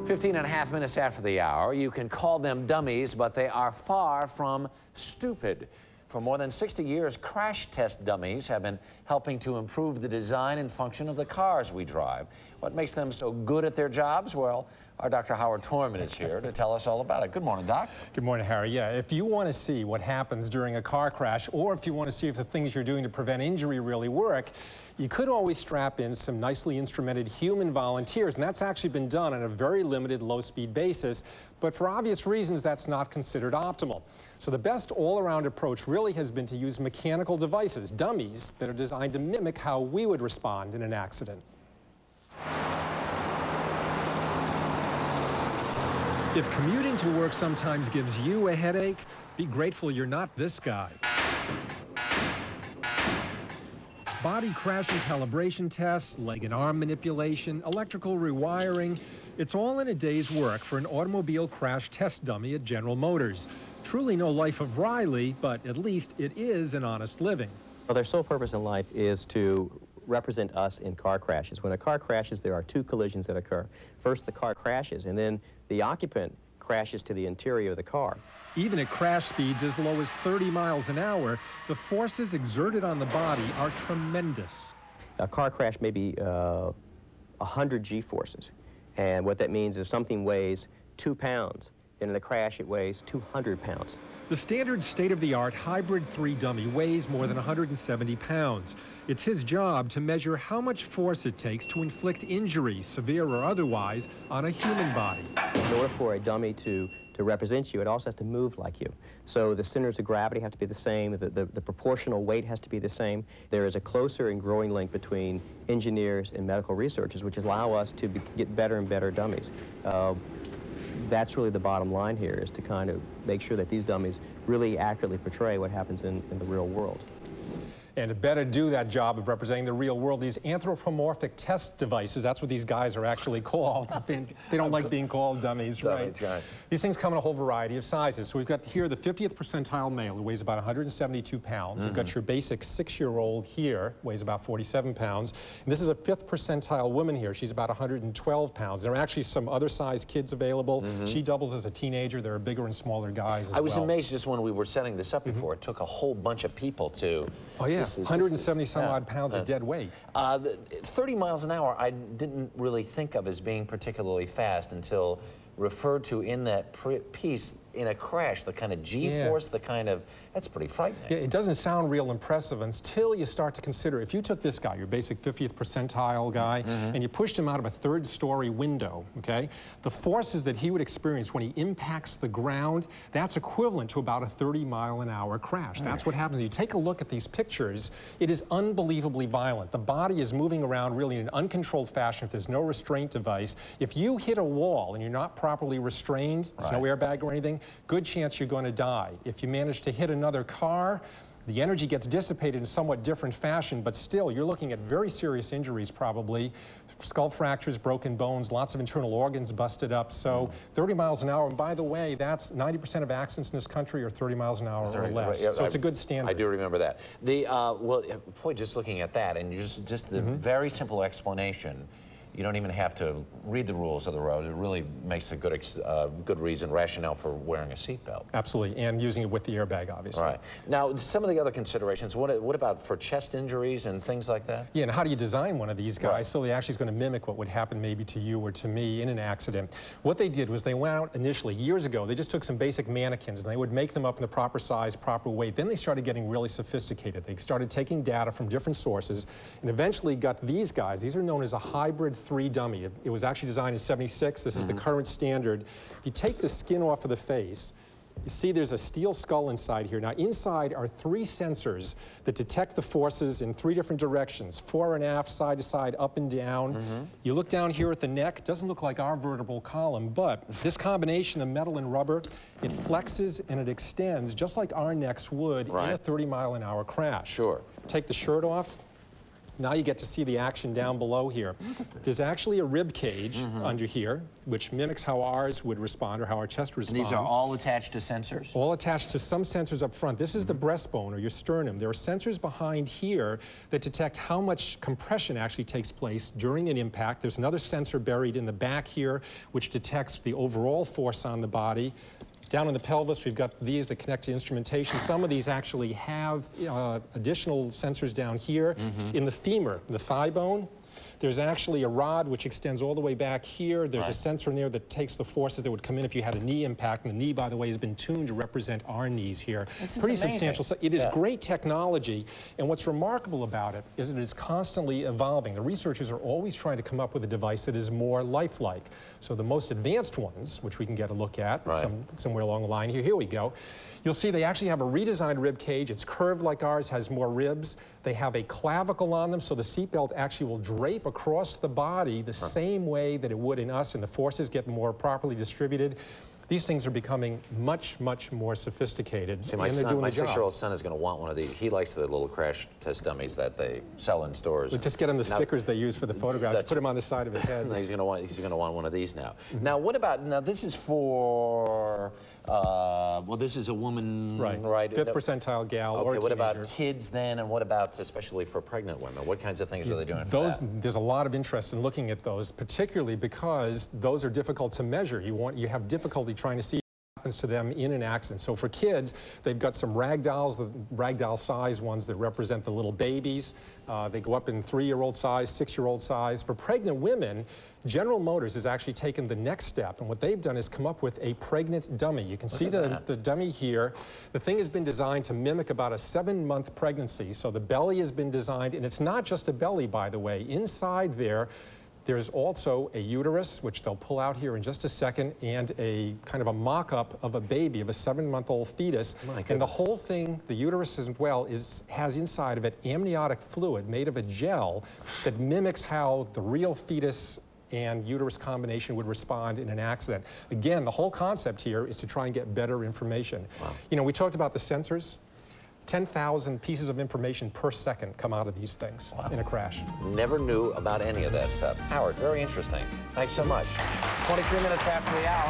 15.5 minutes after the hour, you can call them dummies, but they are far from stupid. For more than 60 years, crash test dummies have been helping to improve the design and function of the cars we drive. What makes them so good at their jobs? Well, our Dr. Howard Torman is here to tell us all about it. Good morning, Doc. Good morning, Harry. Yeah, if you want to see what happens during a car crash, or if you want to see if the things you're doing to prevent injury really work, you could always strap in some nicely instrumented human volunteers, and that's actually been done on a very limited low-speed basis, but for obvious reasons, that's not considered optimal. So the best all-around approach really has been to use mechanical devices, dummies, that are designed to mimic how we would respond in an accident. If commuting to work sometimes gives you a headache, be grateful you're not this guy. Body crash and calibration tests, leg and arm manipulation, electrical rewiring, it's all in a day's work for an automobile crash test dummy at General Motors. Truly no life of Riley, but at least it is an honest living. Well, their sole purpose in life is to represent us in car crashes. When a car crashes, there are two collisions that occur. First, the car crashes, and then the occupant crashes to the interior of the car. Even at crash speeds as low as 30 miles an hour, the forces exerted on the body are tremendous. A car crash may be 100 G-forces, and what that means is if something weighs 2 pounds, then in the crash it weighs 200 pounds. The standard state-of-the-art Hybrid 3 dummy weighs more than 170 pounds. It's his job to measure how much force it takes to inflict injury, severe or otherwise, on a human body. In order for a dummy to represent you, it also has to move like you. So the centers of gravity have to be the same, the proportional weight has to be the same. There is a closer and growing link between engineers and medical researchers, which allow us to get better and better dummies. That's really the bottom line here, is to kind of make sure that these dummies really accurately portray what happens in the real world. And to better do that job of representing the real world, these anthropomorphic test devices, that's what these guys are actually called. They don't like being called dummies, right? These things come in a whole variety of sizes. So we've got here the 50th percentile male, who weighs about 172 pounds. We've got your basic 6-year-old here, weighs about 47 pounds. And this is a 5th percentile woman here. She's about 112 pounds. There are actually some other size kids available. She doubles as a teenager. There are bigger and smaller guys as well. I was amazed just when we were setting this up before. It took a whole bunch of people to... Oh, yeah. 170 some odd pounds of dead weight. 30 miles an hour I didn't really think of as being particularly fast until referred to in that piece in a crash, the kind of G-force, the kind of, that's pretty frightening. Yeah, it doesn't sound real impressive until you start to consider, if you took this guy, your basic 50th percentile guy, and you pushed him out of a 3rd-story window, okay, the forces that he would experience when he impacts the ground, that's equivalent to about a 30-mile-an-hour crash. That's what happens. You take a look at these pictures, it is unbelievably violent. The body is moving around really in an uncontrolled fashion if there's no restraint device. If you hit a wall and you're not properly restrained, there's no airbag or anything, good chance you're going to die. If you manage to hit another car, the energy gets dissipated in somewhat different fashion, but still, you're looking at very serious injuries probably. Skull fractures, broken bones, lots of internal organs busted up. So 30 miles an hour, and by the way, that's 90% of accidents in this country are 30 miles an hour or less. So it's a good standard. I do remember that. Well, boy, just looking at that, and just the very simple explanation, you don't even have to read the rules of the road. It really makes a good reason, rationale for wearing a seatbelt. Absolutely, and using it with the airbag, obviously. Right. Now, some of the other considerations, what about for chest injuries and things like that? Yeah, and how do you design one of these guys so they actually is going to mimic what would happen maybe to you or to me in an accident? What they did was they went out initially, years ago, they just took some basic mannequins and they would make them up in the proper size, proper weight. Then they started getting really sophisticated. They started taking data from different sources and eventually got these guys. These are known as a Hybrid 3 dummy. It was actually designed in '76. This is the current standard. If you take the skin off of the face, you see there's a steel skull inside here. Now inside are 3 sensors that detect the forces in 3 different directions, fore and aft, side to side, up and down. You look down here at the neck, it doesn't look like our vertebral column, but this combination of metal and rubber, it flexes and it extends just like our necks would in a 30-mile-an-hour crash. Sure. Take the shirt off. Now you get to see the action down below here. There's actually a rib cage under here, which mimics how ours would respond, or how our chest would respond. These are all attached to sensors? All attached to some sensors up front. This is the breastbone, or your sternum. There are sensors behind here that detect how much compression actually takes place during an impact. There's another sensor buried in the back here, which detects the overall force on the body. Down in the pelvis, we've got these that connect to instrumentation. Some of these actually have additional sensors down here. In the femur, the thigh bone, there's actually a rod which extends all the way back here. There's a sensor in there that takes the forces that would come in if you had a knee impact. And the knee, by the way, has been tuned to represent our knees here. Pretty substantial. So it is great technology. And what's remarkable about it is it is constantly evolving. The researchers are always trying to come up with a device that is more lifelike. So the most advanced ones, which we can get a look at somewhere along the line here. Here we go. You'll see they actually have a redesigned rib cage. It's curved like ours, has more ribs. They have a clavicle on them, so the seatbelt actually will drape across the body the same way that it would in us, and the forces get more properly distributed. These things are becoming much, much more sophisticated. See, my 6-year-old son is going to want one of these. He likes the little crash test dummies that they sell in stores. Just get him the stickers they use for the photographs. Put him on the side of his head. He's going to want one of these now. Now, what about, now this is for, well, this is a woman, right? Fifth percentile gal or what teenager. about kids then, and what about especially for pregnant women? What kinds of things are they doing for that? There's a lot of interest in looking at those, particularly because those are difficult to measure. You have difficulty trying to see what happens to them in an accident. So for kids, they've got some rag dolls, the ragdoll size ones that represent the little babies. They go up in 3-year-old size, 6-year-old size. For pregnant women, General Motors has actually taken the next step, and what they've done is come up with a pregnant dummy. You can see the dummy here. The thing has been designed to mimic about a 7-month pregnancy. So the belly has been designed, and it's not just a belly, by the way. Inside there's also a uterus, which they'll pull out here in just a second, and a kind of a mock-up of a baby, of a 7-month-old fetus. And the whole thing, the uterus as well, has inside of it amniotic fluid made of a gel that mimics how the real fetus and uterus combination would respond in an accident. Again, the whole concept here is to try and get better information. You know, we talked about the sensors. 10,000 pieces of information per second come out of these things in a crash. Never knew about any of that stuff. Howard, very interesting. Thanks so much. 23 minutes after the hour.